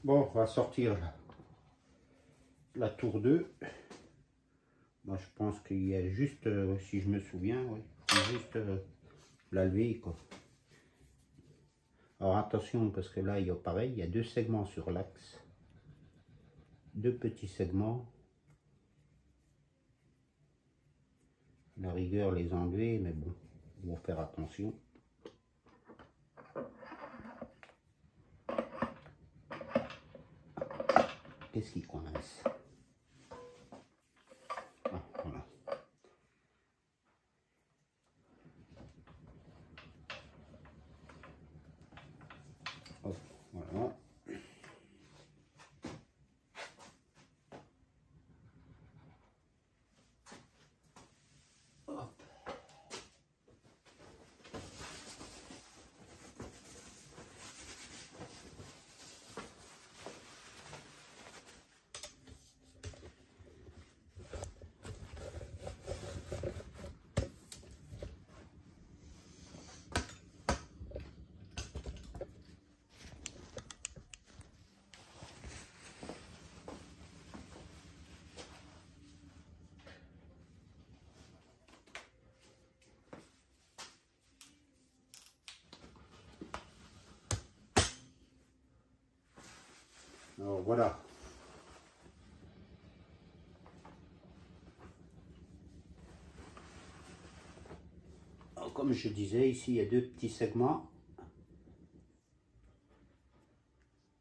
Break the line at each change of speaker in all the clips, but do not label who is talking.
Bon, on va sortir la tour 2. Moi, je pense qu'il y a juste, si je me souviens, oui, juste la lever, quoi. Alors attention, parce que là, il y a pareil, il y a deux segments sur l'axe. Deux petits segments. La rigueur, les enlever, mais bon, il faut faire attention. Qu'est-ce qui coince? Ah, voilà. Hop, voilà. Hop. Alors voilà. Alors, comme je disais, ici il y a deux petits segments.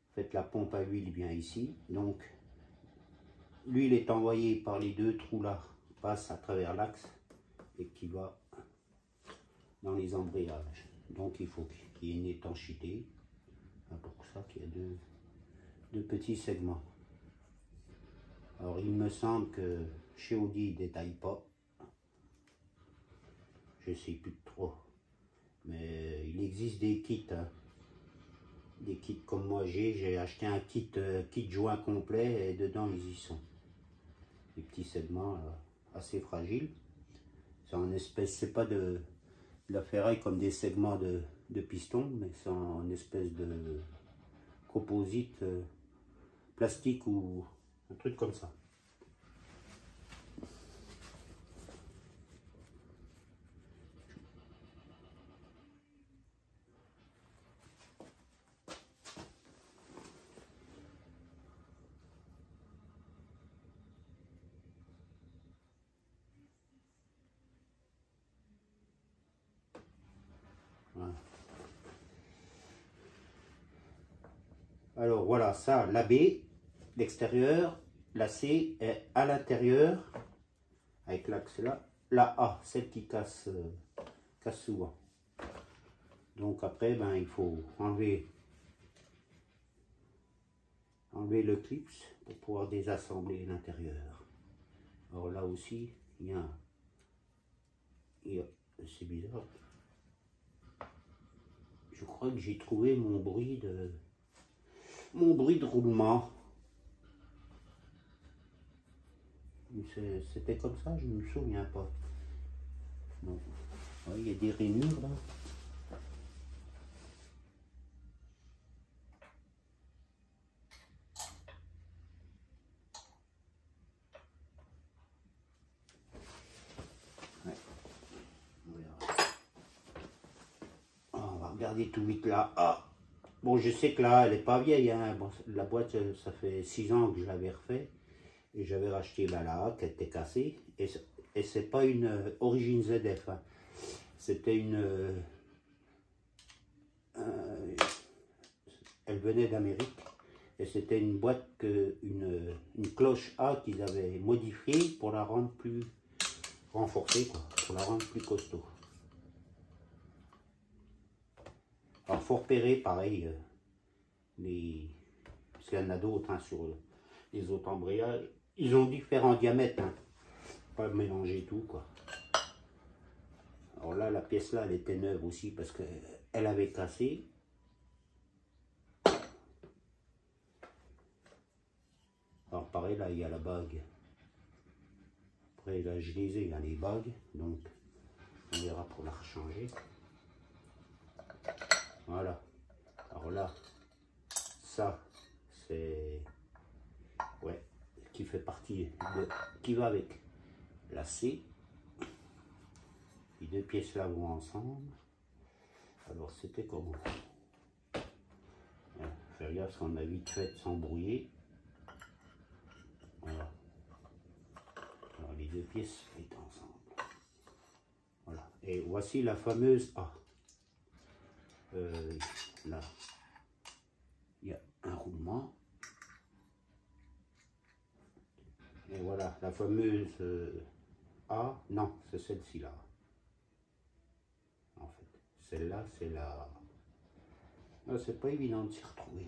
En fait, la pompe à huile vient ici. Donc, l'huile est envoyée par les deux trous là, passe à travers l'axe et qui va dans les embrayages. Donc, il faut qu'il y ait une étanchéité. C'est pour ça qu'il y a deux petits segments. Alors, il me semble que chez Audi, il ne détaille pas. Je ne sais plus trop. Mais il existe des kits. Hein. Des kits comme moi j'ai acheté un kit joint complet et dedans ils y sont. Des petits segments assez fragiles. C'est en espèce, c'est pas de la ferraille comme des segments de piston, mais c'est en espèce de composite plastique ou un truc comme ça. Voilà. Alors voilà, ça, la B, l'extérieur, la C est à l'intérieur, avec l'axe là, la A, celle qui casse souvent. Donc après, ben, il faut enlever le clip pour pouvoir désassembler l'intérieur. Alors là aussi, il y a c'est bizarre. Je crois que j'ai trouvé mon bruit de roulement. C'était comme ça, je ne me souviens pas. Donc, ouais, il y a des rainures là. Ouais. On va regarder tout vite là. Ah. Bon, je sais que là, elle n'est pas vieille. Hein. Bon, la boîte, ça fait 6 ans que je l'avais refait. Et j'avais racheté là, qui était cassée. Et c'est pas une origine ZF. Hein. C'était une... elle venait d'Amérique. Et c'était une boîte, une cloche A qu'ils avaient modifiée pour la rendre plus renforcée, quoi, pour la rendre plus costaud. Alors, faut repérer, pareil, parce qu'il y en a d'autres hein, sur les autres embrayages. Ils ont différents diamètres, hein. Pas mélanger tout, quoi. Alors là, la pièce là, elle était neuve aussi parce qu'elle avait cassé. Alors pareil, là, il y a la bague. Après, là, je les ai, il y a les bagues. Donc, on verra pour la rechanger. Voilà. Alors là, ça, c'est... Ouais, qui fait partie de... qui va avec la C. Les deux pièces là vont ensemble. Alors c'était comment? Voilà, faire gaffe parce qu'on a vite fait de s'embrouiller. Voilà. Alors les deux pièces étaient ensemble. Voilà. Et voici la fameuse A. Là, il y a un roulement. Et voilà, la fameuse A. Non, c'est celle-ci là. En fait, celle-là, c'est la... Ah, c'est pas évident de s'y retrouver.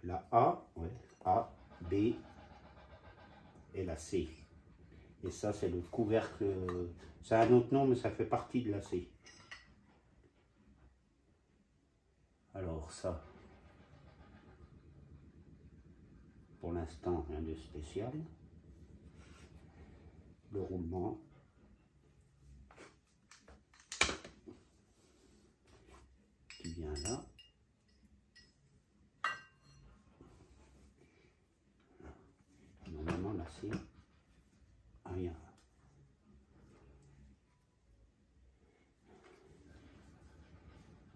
La A, ouais, A, B et la C. Et ça, c'est le couvercle. Ça a un autre nom, mais ça fait partie de la C. Alors ça, pour l'instant, rien de spécial. Le roulement. Qui vient là. Normalement, là, c'est rien.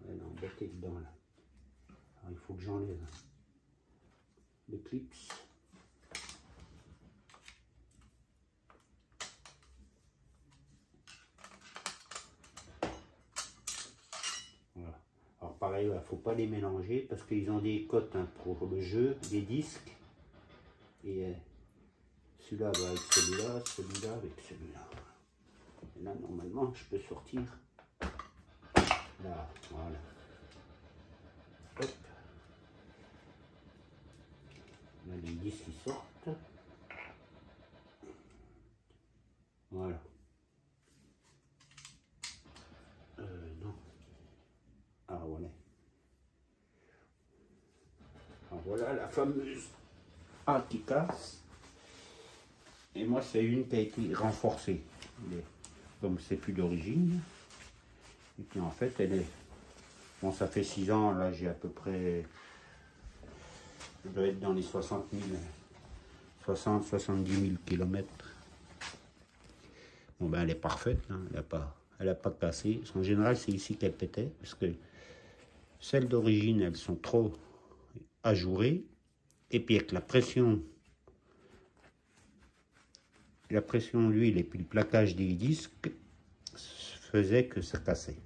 Elle est embêtée dedans, là. Alors, il faut que j'enlève les clips. Voilà. Alors pareil, il ne faut pas les mélanger parce qu'ils ont des cotes hein, pour le jeu, des disques. Et celui-là va avec celui-là, celui-là avec celui-là. Et là, normalement, je peux sortir. Là, voilà. Hop. Là, les disques qui sortent. Voilà. Non. Ah, voilà. Alors, voilà la fameuse A qui casse. Et moi, c'est une qui a été renforcée. Comme c'est plus d'origine. Et puis en fait, elle est... Bon, ça fait 6 ans, là j'ai à peu près... Je dois être dans les 60 000... 60-70 000 km. Bon ben elle est parfaite, hein. Elle a pas cassé. En général, c'est ici qu'elle pétait. Parce que celles d'origine, elles sont trop ajourées. Et puis avec la pression d'huile et puis le plaquage des disques faisait que ça cassait.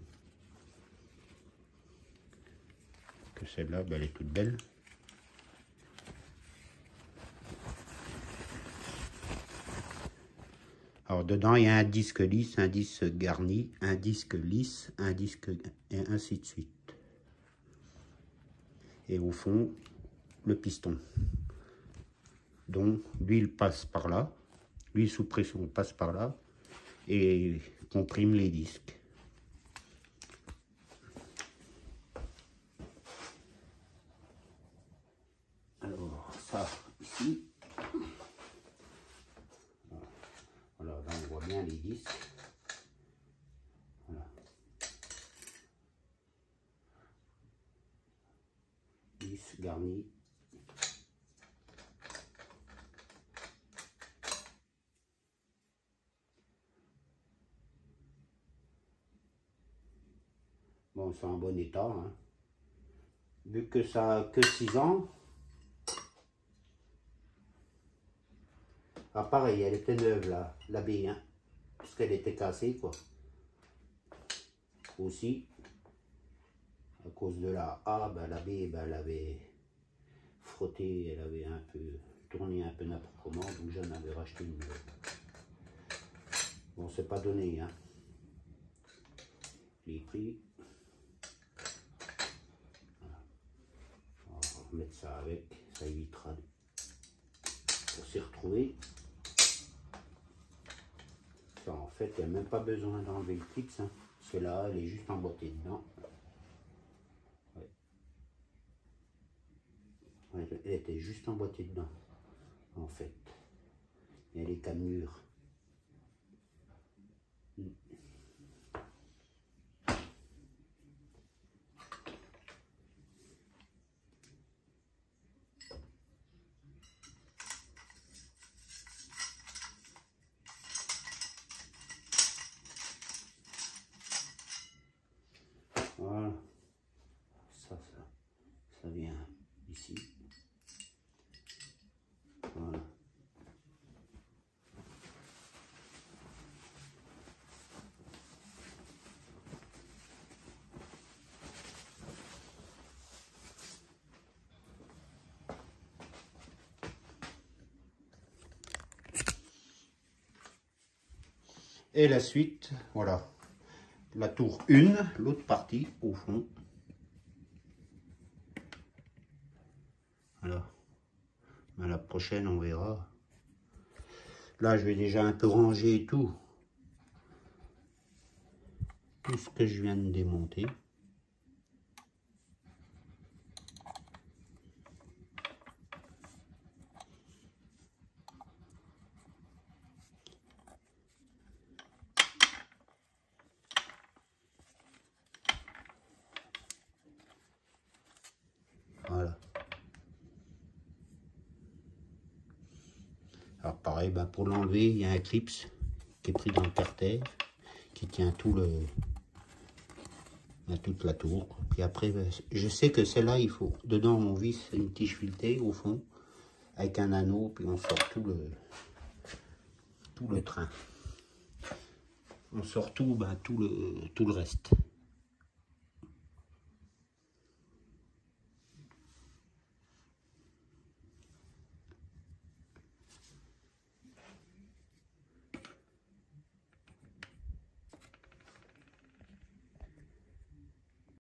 Que celle-là, ben, elle est toute belle. Alors dedans, il y a un disque lisse, un disque garni, un disque lisse, un disque et ainsi de suite. Et au fond, le piston. Donc l'huile passe par là, l'huile sous pression passe par là et comprime les disques. Alors ça ici, voilà, là on voit bien les disques. Voilà. Lisse garni. Bon, c'est en bon état. Hein. Vu que ça a que 6 ans. Ah, pareil, elle était neuve, la B, hein, parce qu'elle était cassée, quoi. Aussi, à cause de la A, ben, la B, ben, elle avait frotté, elle avait un peu tourné un peu n'importe comment, donc j'en avais racheté une neuve. Bon, c'est pas donné, hein. Les prix. Voilà. On va remettre ça avec, ça évitera pour s'y retrouver. Ça, en fait, il n'y a même pas besoin d'enlever le clip, hein. Celle-là, elle est juste emboîtée dedans. Ouais. Elle était juste emboîtée dedans, en fait. Et les cannelures. Voilà. Ça vient ici. Voilà. Et la suite, voilà. La tour 1, l'autre partie au fond. Voilà. À la prochaine, on verra. Là, je vais déjà un peu ranger tout ce que je viens de démonter. Voilà. Alors pareil, ben pour l'enlever, il y a un clips qui est pris dans le carter, qui tient tout toute la tour. Puis après, ben, je sais que celle-là, il faut. Dedans, on visse une tige filetée au fond, avec un anneau, puis on sort tout le train. On sort tout, ben, tout le reste.